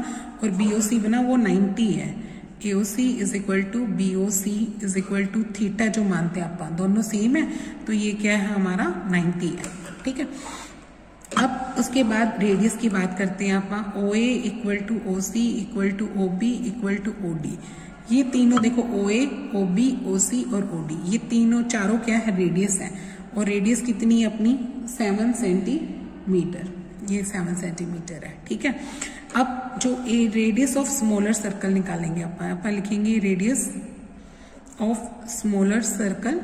और BOC बना वो 90 है। AOC is equal to BOC is equal to theta जो मानते हैं आप, दोनों सेम है, तो ये क्या है हमारा 90 है। ठीक है, अब उसके बाद रेडियस की बात करते हैं आप, OA equal to OC equal to OB equal to OD। ये तीनों देखो OA, OB, OC और OD, ये तीनों चारों क्या है रेडियस है और रेडियस कितनी है अपनी 7 सेंटीमीटर, ये 7 सेंटीमीटर है। ठीक है, अब जो रेडियस ऑफ स्मॉलर सर्कल निकालेंगे आप लिखेंगे रेडियस ऑफ स्मॉलर सर्कल,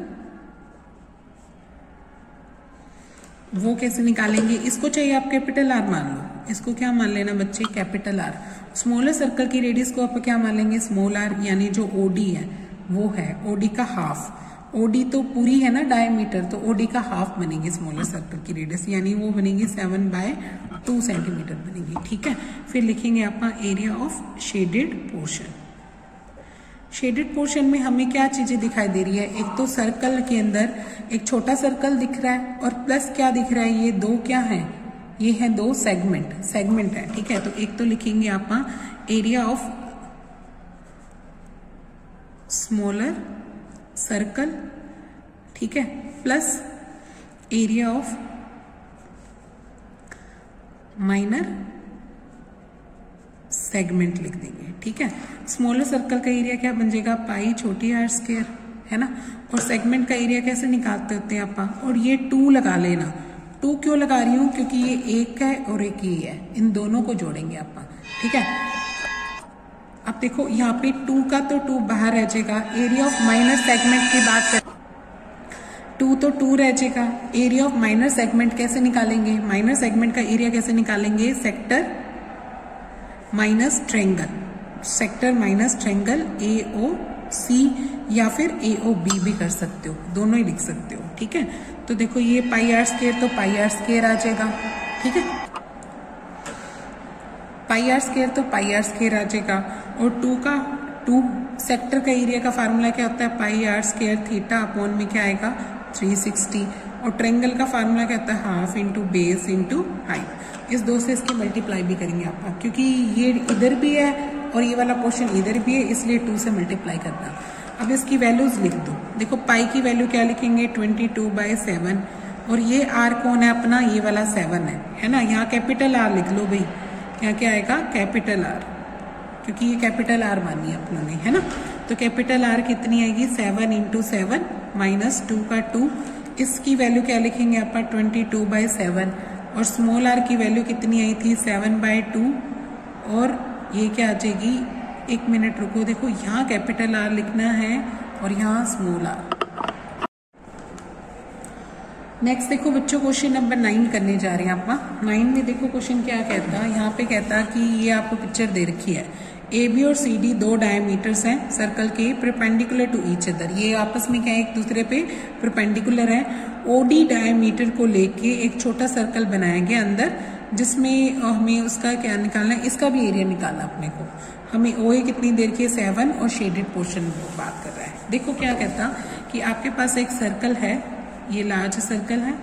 वो कैसे निकालेंगे, इसको चाहिए आप कैपिटल R मान लो, इसको क्या मान लेना बच्चे कैपिटल R। स्मॉलर सर्कल की रेडियस को आप क्या मान लेंगे स्मॉल r, यानी जो OD है वो है OD का हाफ। OD तो पूरी है ना डायमीटर, तो OD का हाफ बनेगी स्मॉलर सर्कल की रेडियस, यानी वो बनेगी 7/2 सेंटीमीटर बनेगी। ठीक है, फिर लिखेंगे आप area of shaded portion. Shaded portion में हमें क्या चीजें दिखाई दे रही है, एक तो सर्कल के अंदर एक छोटा सर्कल दिख रहा है और प्लस क्या दिख रहा है, ये दो क्या है, ये है 2 सेगमेंट है। ठीक है, तो एक तो लिखेंगे आप एरिया ऑफ स्मॉलर सर्कल, ठीक है, plus area of minor segment लिख देंगे। ठीक है, स्मॉलर सर्कल का एरिया क्या बन जाएगा पाई छोटी r स्क्वायर, है ना, और सेगमेंट का एरिया कैसे निकालते होते हैं आप, और ये 2 लगा लेना। 2 क्यों लगा रही हूं, क्योंकि ये एक है और एक ये है, इन दोनों को जोड़ेंगे आप। ठीक है, अब देखो यहाँ पे 2 का तो 2 बाहर रह जाएगा, एरिया ऑफ माइनर सेगमेंट की बात कर 2 तो 2 रह जाएगा। एरिया ऑफ माइनर सेगमेंट कैसे निकालेंगे, माइनर सेगमेंट का एरिया कैसे निकालेंगे, sector minus triangle, sector minus triangle AOC या फिर AOB भी कर सकते हो, दोनों ही लिख सकते हो। ठीक है, तो देखो ये पाई r स्क्वायर तो पाई r स्क्वायर आ जाएगा। ठीक है, पाई r स्क्वायर तो पाई r स्क्वायर आ जाएगा और 2 का 2 सेक्टर का एरिया का फार्मूला क्या होता है, पाई आर स्क्वायर थीटा अपॉन में क्या आएगा 360, और ट्रायंगल का फार्मूला क्या होता है half into base into height. इस दो से इसकी मल्टीप्लाई भी करेंगे आप, क्योंकि ये इधर भी है और ये वाला पोर्शन इधर भी है, इसलिए 2 से मल्टीप्लाई करना। अब इसकी वैल्यूज लिख दो। देखो पाई की वैल्यू क्या लिखेंगे 22/7, और ये आर कौन है अपना, ये वाला 7 है ना। यहाँ कैपिटल आर लिख लो भाई, यहाँ क्या आएगा कैपिटल आर, क्योंकि ये कैपिटल आर मानी है अपनों ने, है ना। तो कैपिटल आर कितनी आएगी 7 × 7 माइनस 2 का 2, इसकी वैल्यू क्या लिखेंगे आप 22/7, और स्मॉल आर की वैल्यू कितनी आई थी 7/2, और ये क्या आ जाएगी, एक मिनट रुको, देखो यहाँ कैपिटल आर लिखना है और यहाँ स्मॉल आर। नेक्स्ट देखो बच्चों क्वेश्चन नंबर 9 करने जा रहे हैं आप। 9 में देखो क्वेश्चन क्या कहता है, यहाँ पे कहता है कि ये आपको पिक्चर दे रखी है, ए बी और सी डी दो डायमीटर्स हैं सर्कल के परपेंडिकुलर टू ईच अदर, ये आपस में क्या एक दूसरे पे परपेंडिकुलर है। ओडी डायमीटर को लेके एक छोटा सर्कल बनाया गया अंदर, जिसमें हमें उसका क्या निकालना है, इसका भी एरिया निकालना अपने को। हमें ओ ए कितनी देर की 7 और शेडेड पोर्शन बात कर रहा है। देखो क्या कहता कि आपके पास एक सर्कल है, ये लार्ज सर्कल है,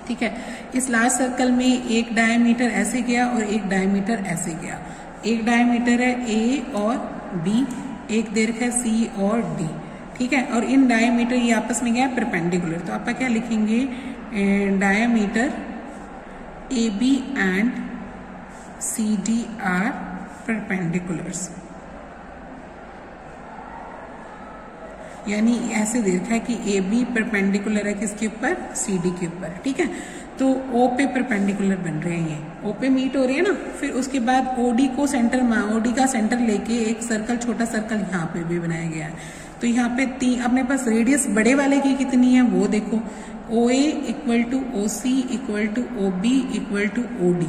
ठीक है। इस लार्ज सर्कल में एक डायमीटर ऐसे गया और एक डायमीटर ऐसे गया। एक डायमीटर है ए और बी, एक दीर्घ है सी और डी, ठीक है। और इन डायमीटर ये आपस में गया परपेंडिकुलर, तो आप क्या लिखेंगे diameter A B and C D are perpendiculars, यानी ऐसे देखा है कि ए बी परपेंडिकुलर है किसके ऊपर, सी डी के ऊपर, ठीक है। तो ओ पे परपेंडिकुलर बन रहे हैं, ये ओ पे मीट हो रही है ना। फिर उसके बाद ओडी को सेंटर, ओडी का सेंटर लेके एक सर्कल, छोटा सर्कल यहाँ पे भी बनाया गया है। तो यहाँ पे अपने पास रेडियस बड़े वाले की कितनी है वो देखो, O A equal to O C equal to O B equal to O D,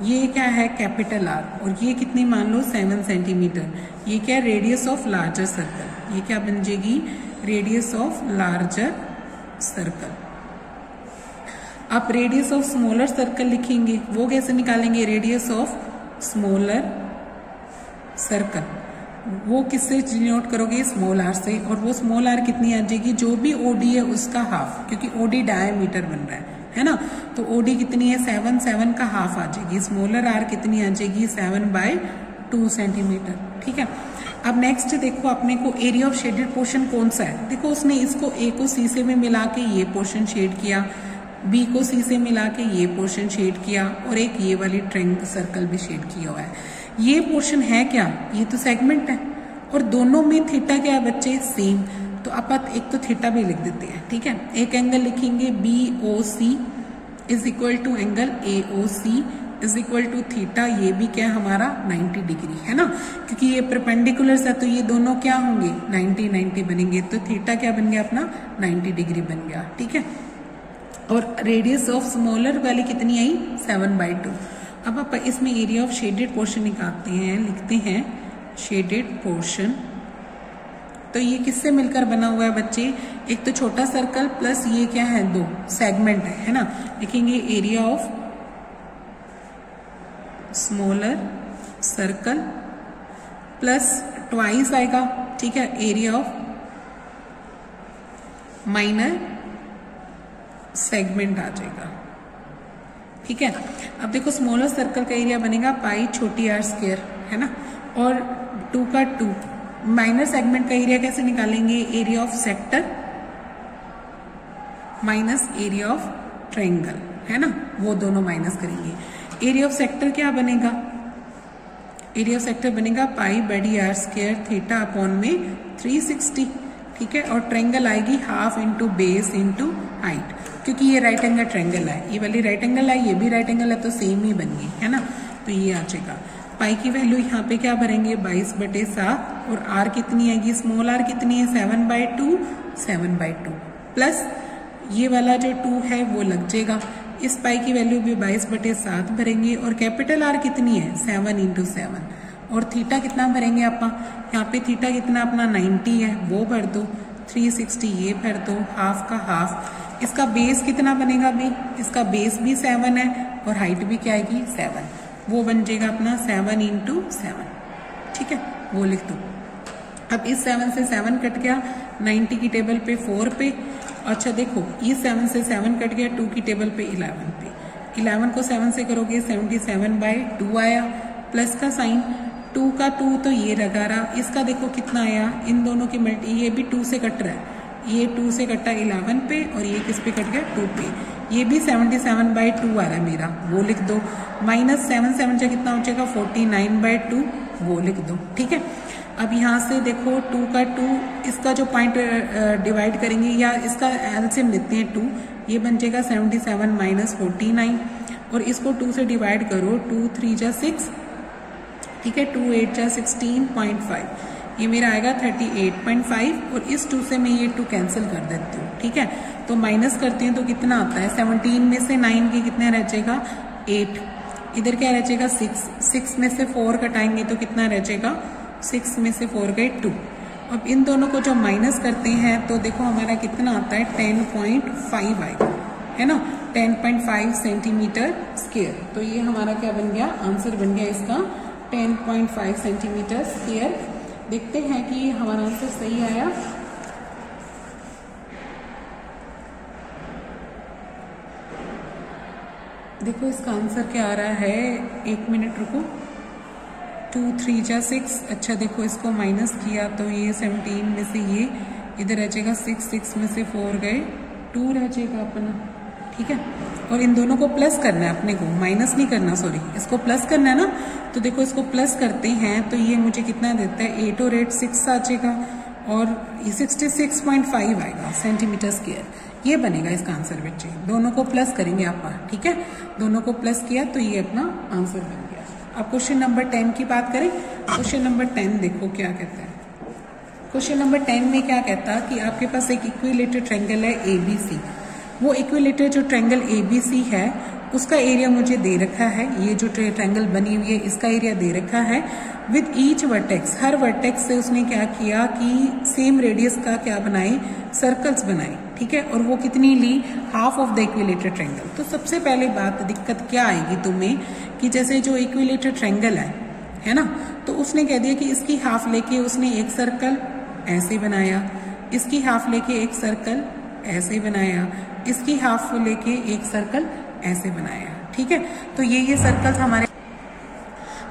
ये क्या है कैपिटल आर, और ये कितनी मान लो 7 सेंटीमीटर। ये क्या रेडियस ऑफ लार्जर सर्कल, ये क्या बन जाएगी रेडियस ऑफ लार्जर सर्कल। आप रेडियस ऑफ स्मॉलर सर्कल लिखेंगे, वो कैसे निकालेंगे, रेडियस ऑफ स्मॉलर सर्कल, वो किससे डिनोट करोगे स्मॉल आर से, और वो स्मॉल आर कितनी आ जाएगी, जो भी ओडी है उसका हाफ, क्योंकि ओडी डायमीटर बन रहा है ना। तो ओडी कितनी है 7 का हाफ आ जाएगी, स्मॉलर आर कितनी आ जाएगी 7/2 सेंटीमीटर, ठीक है। अब नेक्स्ट देखो अपने को एरिया ऑफ शेडेड पोर्शन कौन सा है। देखो उसने इसको ए को सी से में मिला के ये पोर्शन शेड किया, बी को सी से मिला के ये पोर्शन शेड किया, और एक ये वाली ट्रायंगल सर्कल भी शेड किया हुआ है। ये पोर्शन है क्या, ये तो सेगमेंट है, और दोनों में थीटा क्या है बच्चे सेम, तो आप एक तो थीटा भी लिख देते हैं, ठीक है। एक एंगल लिखेंगे B O C is equal to angle A O C is equal to theta, ये भी क्या हमारा 90 डिग्री है ना, क्योंकि ये परपेंडिकुलर है तो ये दोनों क्या होंगे 90 बनेंगे, तो थीटा क्या बन गया अपना 90 डिग्री बन गया, ठीक है। और रेडियस ऑफ स्मॉलर वाली कितनी आई 7/2। अब आप इसमें एरिया ऑफ शेडेड पोर्शन निकालते हैं, लिखते हैं शेडेड पोर्शन, तो ये किससे मिलकर बना हुआ है बच्चे, एक तो छोटा सर्कल प्लस ये क्या है दो सेगमेंट है ना। लिखेंगे area of smaller circle plus twice आएगा, ठीक है, एरिया ऑफ माइनर सेगमेंट आ जाएगा, ठीक है। अब देखो स्मॉलर सर्कल का एरिया बनेगा पाई छोटी आर स्क्वायर है ना, और 2 का 2। माइनर सेगमेंट का एरिया कैसे निकालेंगे, area of sector minus area of triangle है ना, वो दोनों माइनस करेंगे। एरिया ऑफ सेक्टर क्या बनेगा, एरिया ऑफ सेक्टर बनेगा पाई बड़ी आर स्क्वायर थीटा अपॉन में 360, ठीक है। और ट्रायंगल आएगी half into base into height, क्योंकि ये राइट एंगल ट्रायंगल है, ये वाली राइट एंगल है, ये भी राइट एंगल है, तो सेम ही बन गई है ना। तो ये आ जाएगा पाई की वैल्यू यहाँ पे क्या भरेंगे 22/7, और आर कितनी आएगी स्मॉल आर कितनी है 7/2 प्लस ये वाला जो 2 है वो लग जाएगा। इस पाई की वैल्यू भी 22/7 भरेंगे, और कैपिटल आर कितनी है 7 × 7, और थीटा कितना भरेंगे आप, यहाँ पे थीटा कितना अपना 90 है वो भर दो, 360 ये भर दो, हाफ का हाफ। इसका बेस कितना बनेगा भाई, इसका बेस भी 7 है और हाइट भी क्या आएगी 7, वो बन जाएगा अपना 7 × 7, ठीक है, वो लिख दो। अब इस 7 से 7 कट गया 90 की टेबल पे 4 पे। अच्छा देखो इस 7 से 7 कट गया 2 की टेबल पे 11 पे। 11 को 7 से करोगे 77/2 आया, प्लस का साइन 2 का 2 तो ये लगा रहा, इसका देखो कितना आया, इन दोनों की मल्टी, ये भी 2 से कट रहा है, ये 2 से कटा 11 पे और ये किस पे कट गया 2 पे। ये भी 77/2 आ रहा है मेरा, वो लिख दो। माइनस 7 7 से कितना हो जाएगा 49/2, वो लिख दो। ठीक है, अब यहाँ से देखो 2 का 2, इसका जो पॉइंट डिवाइड करेंगे या इसका एलसीएम लेते हैं 2, ये बन जाएगा 77 माइनस 49 और इसको 2 से डिवाइड करो, 2 3 जा 6, ठीक है, 2 8 जा 16.5, ये मेरा आएगा 38.5 और इस 2 से मैं ये 2 कैंसिल कर देती हूँ। ठीक है, तो माइनस करते हैं तो कितना आता है, 17 में से 9 के कितने रह जाएगा 8, इधर क्या रह जाएगा 6 में से 4 कटाएंगे तो कितना रह जाएगा 6 में से 4 गए 2। अब इन दोनों को जब माइनस करते हैं तो देखो हमारा कितना आता है 10.5 आएगा, है ना, 10.5 सेंटीमीटर स्क्वायर। तो ये हमारा क्या बन गया, आंसर बन गया इसका 10.5 सेंटीमीटर स्क्वायर। देखते हैं कि हमारा आंसर सही आया। देखो इसका आंसर क्या आ रहा है, 1 मिनट रुको, 2 3 जा 6। अच्छा देखो इसको माइनस किया तो ये 17 में से ये इधर रह जाएगा 6 में से 4 गए 2 रह जाएगा अपना। ठीक है, और इन दोनों को प्लस करना है अपने को, माइनस नहीं करना, सॉरी, इसको प्लस करना है ना। तो देखो इसको प्लस करते हैं तो ये मुझे कितना देता है 8 और 8 6 आ जाएगा और 66.5 आएगा सेंटीमीटर स्क्वायर। ये बनेगा इसका आंसर बच्चे, दोनों को प्लस करेंगे आप। ठीक है, दोनों को प्लस किया तो ये अपना आंसर बन गया। अब क्वेश्चन नंबर 10 की बात करें। क्वेश्चन नंबर 10 देखो क्या कहता है। क्वेश्चन नंबर 10 में क्या कहता है कि आपके पास एक इक्विलेटरल ट्रायंगल है ABC। वो इक्विलेटरल जो ट्रायंगल ABC है उसका एरिया मुझे दे रखा है, ये जो ट्रायंगल बनी हुई है इसका एरिया दे रखा है with each vertex. Her vertex से उसने क्या किया कि सेम रेडियस का क्या बनाए, सर्कल्स बनाए। ठीक है, और वो कितनी ली, half of the equilateral triangle. तो सबसे पहले बात, दिक्कत क्या आएगी तुम्हें कि जैसे जो इक्विलेटरल ट्रायंगल है ना, तो उसने कह दिया कि इसकी हाफ लेके उसने एक सर्कल ऐसे बनाया, इसकी हाफ लेके एक सर्कल ऐसे बनाया, इसकी हाफ लेके एक सर्कल ऐसे बनाया। ठीक है, तो ये सर्कल्स हमारे,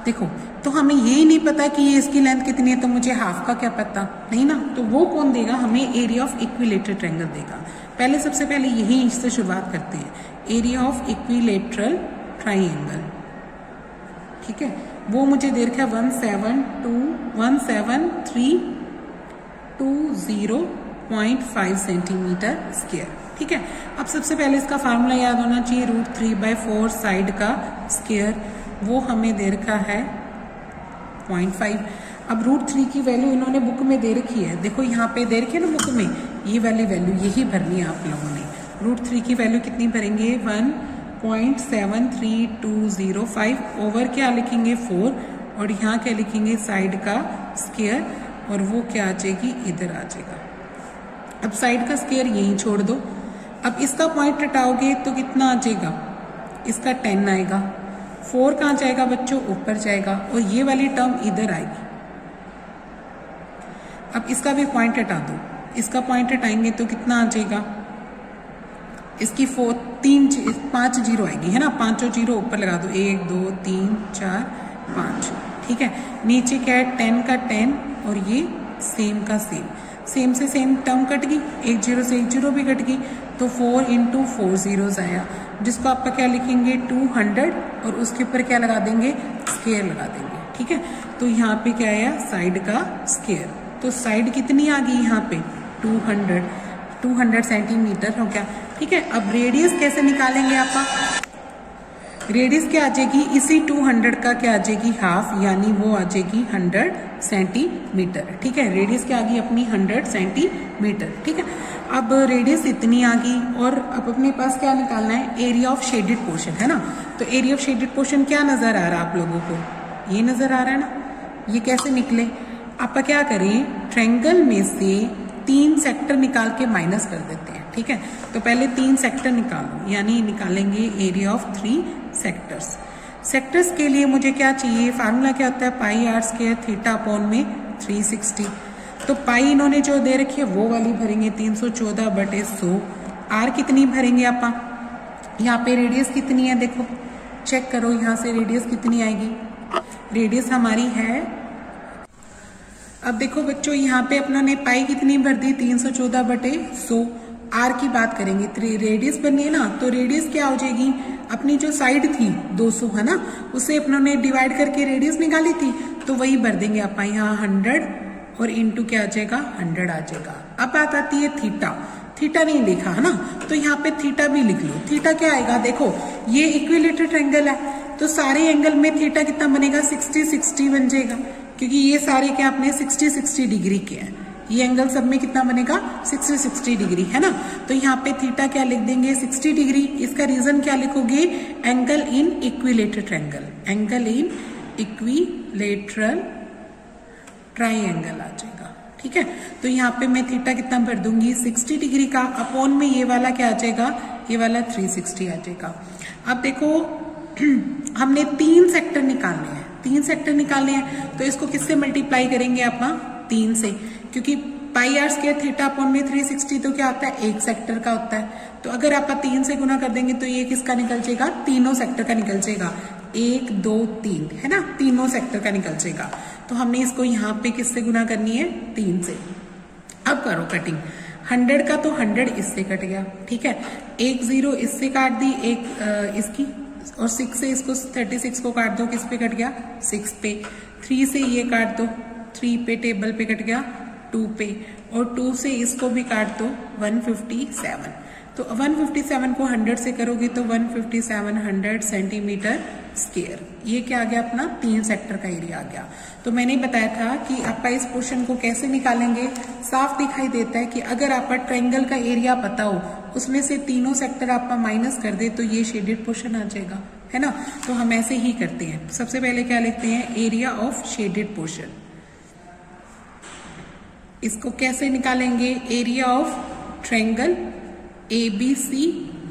देखो तो हमें ये नहीं पता कि ये इसकी लेंथ कितनी है, तो मुझे हाफ का क्या पता नहीं ना, तो वो कौन देगा, हमें एरिया ऑफ इक्विलेटरल ट्रायंगल देगा। पहले सबसे पहले यही इससे शुरुआत करते हैं, एरिया ऑफ इक्विलेटरल ट्रायंगल। ठीक है, वो मुझे दे रखा है 17320.5 सेंटीमीटर स्क्वायर। ठीक है, अब सबसे पहले इसका फार्मूला याद होना चाहिए, √3/4 साइड का स्क्वायर, वो हमें दे रखा है 0.5। अब √3 की वैल्यू इन्होंने बुक में दे रखी है, देखो यहाँ पे दे रखी है ना बुक में, ये वाली वैल्यू यही भरनी है आप लोगों ने। √3 की वैल्यू कितनी भरेंगे, 1.73205 ओवर क्या लिखेंगे 4 और यहाँ क्या लिखेंगे साइड का स्क्वायर, और वो क्या आ जाएगी, इधर आ जाएगा। अब साइड का स्क्वायर यहीं छोड़ दो। अब इसका पॉइंट हटाओगे तो कितना आ जाएगा, इसका 10 आएगा। 4 कहाँ जाएगा बच्चों, ऊपर जाएगा, और ये वाली टर्म इधर आएगी। अब इसका भी पॉइंट हटा दो, इसका पॉइंट हटाएंगे तो कितना आ जाएगा, इसकी 5 जीरो आएगी, है ना, 5 जीरो ऊपर लगा दो, 1 2 3 4 5। ठीक है, नीचे क्या है 10 का 10 और ये सेम का सेम, सेम से सेम टर्म कट गई, 1 जीरो से 1 जीरो भी कट गई, तो 4 × 4 जीरोस आया, जिसको आपका क्या लिखेंगे 200 और उसके ऊपर क्या लगा देंगे, स्क्वायर लगा देंगे। ठीक है, तो यहाँ पे क्या आया, साइड का स्क्वायर। तो साइड कितनी आ गई यहाँ पे 200 सेंटीमीटर हो गया। ठीक है, अब रेडियस कैसे निकालेंगे आप, रेडियस क्या आ जाएगी, इसी 200 का क्या आ जाएगी हाफ, यानी वो आ जाएगी 100 सेंटीमीटर। ठीक है, रेडियस क्या आ गई अपनी 100 सेंटीमीटर। ठीक है, अब रेडियस इतनी आ गई और अब अपने पास क्या निकालना है, एरिया ऑफ शेडेड पोर्शन, है ना। तो एरिया ऑफ शेडेड पोर्शन क्या नजर आ रहा है आप लोगों को, ये नजर आ रहा है ना, ये कैसे निकले, आप क्या करें, ट्रायंगल में से 3 सेक्टर निकाल के माइनस कर देते हैं। ठीक है, तो पहले 3 सेक्टर निकालो, यानी निकालेंगे एरिया ऑफ 3 सेक्टर्स। सेक्टर्स के लिए मुझे क्या चाहिए, फार्मूला क्या होता है, πr² θ/360। तो पाई इन्होंने जो दे रखी है वो वाली भरेंगे 314/100। आर कितनी भरेंगे आप, यहाँ पे रेडियस कितनी है देखो, चेक करो यहाँ से रेडियस कितनी आएगी। रेडियस हमारी है, अब देखो बच्चों यहाँ पे अपनों ने पाई कितनी भर दी 314/100। आर की बात करेंगे तो रेडियस बननी है ना, तो रेडियस क्या हो जाएगी, अपनी जो साइड थी 200 है ना, उसे अपनों ने डिवाइड करके रेडियस निकाली थी, तो वही भर देंगे आप यहाँ 100 और इंटू क्या आ जाएगा 100 आ जाएगा। अब बात आती है थीटा, थीटा नहीं लिखा है ना, तो यहाँ पे थीटा भी लिख लो। थीटा क्या आएगा देखो, ये इक्विलेटरल ट्रायंगल है तो सारे एंगल में थीटा कितना बनेगा 60-60 बन जाएगा, क्योंकि ये सारे क्या अपने 60-60 डिग्री के हैं। ये एंगल सब में कितना बनेगा 60-60 डिग्री है ना, तो यहाँ पे थीटा क्या लिख देंगे 60 डिग्री। इसका रीजन क्या लिखोगे, angle in equilateral triangle, angle in equilateral triangle आ जाएगा। ठीक है, तो यहाँ पे मैं थीटा कितना भर दूंगी 60 डिग्री का, अपॉन में ये वाला क्या आ जाएगा, ये वाला 360 आ जाएगा। अब देखो हमने 3 सेक्टर निकालने हैं, 3 सेक्टर निकालने हैं, तो इसको किससे मल्टीप्लाई करेंगे आप 3 से, क्योंकि पाई आर स्क्वायर थीटा अपॉन में 360 तो क्या होता है 1 सेक्टर का होता है। तो अगर आप 3 से गुना कर देंगे तो ये किसका निकल जाएगा, तीनों सेक्टर का निकल जाएगा, 1 2 3 है ना, तीनों सेक्टर का निकल जाएगा। तो हमने इसको यहाँ पे किससे गुना करनी है 3 से। अब करो कटिंग, 100 का तो 100 इससे कट गया, ठीक है, 1 0 इससे काट दी, एक इसकी, और 6 से इसको 36 को काट दो, किस पे कट गया 6 पे, 3 से ये काट दो 3 पे, टेबल पे कट गया 2 पे, और 2 से इसको भी काट दो 157। तो 157 को 100 से करोगे तो 157 सेंटीमीटर स्क्वायर। ये क्या आ गया अपना 3 सेक्टर का एरिया आ गया। तो मैंने बताया था कि आपका इस पोर्शन को कैसे निकालेंगे, साफ दिखाई देता है कि अगर आपका ट्रायंगल का एरिया पता हो, उसमें से तीनों सेक्टर आपका माइनस कर दे तो ये शेडेड पोर्शन आ जाएगा, है ना। तो हम ऐसे ही करते हैं, सबसे पहले क्या लिखते हैं, एरिया ऑफ शेडेड पोर्शन। इसको कैसे निकालेंगे, area of triangle ABC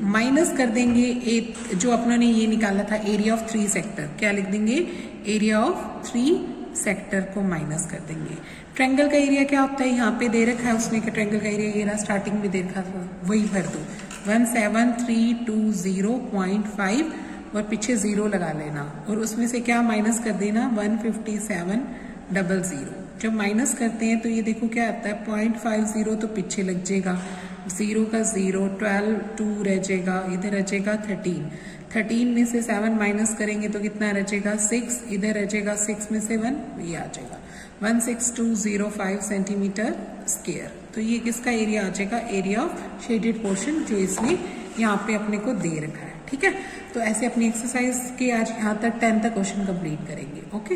minus कर देंगे जो अपनों ने ये निकाला था एरिया ऑफ 3 सेक्टर, क्या लिख देंगे, एरिया ऑफ 3 सेक्टर को माइनस कर देंगे। ट्रायंगल का एरिया क्या होता है, यहाँ पे दे रखा है उसने कि ट्रायंगल का एरिया ये ना स्टार्टिंग में दे रखा था, वही भर दो 17320.5 और पीछे 0 लगा लेना, और उसमें से क्या माइनस कर देना 15700। जब माइनस करते हैं तो ये देखो क्या आता है 0.50 तो पीछे लग जाएगा, 0 का 0, 12 2 रह जाएगा, इधर रह जाएगा 13 में से 7 माइनस करेंगे तो कितना रह जाएगा 6, इधर रह जाएगा 6 में से 1, ये आ जाएगा 16205 सेंटीमीटर स्क्वायर। तो ये किसका एरिया आ जाएगा, एरिया ऑफ शेडेड पोर्शन, जो इसने यहाँ पे अपने को दे रखा है। ठीक है, तो ऐसे अपनी एक्सरसाइज के आज यहाँ तक 10 तक क्वेश्चन कंप्लीट करेंगे। ओके।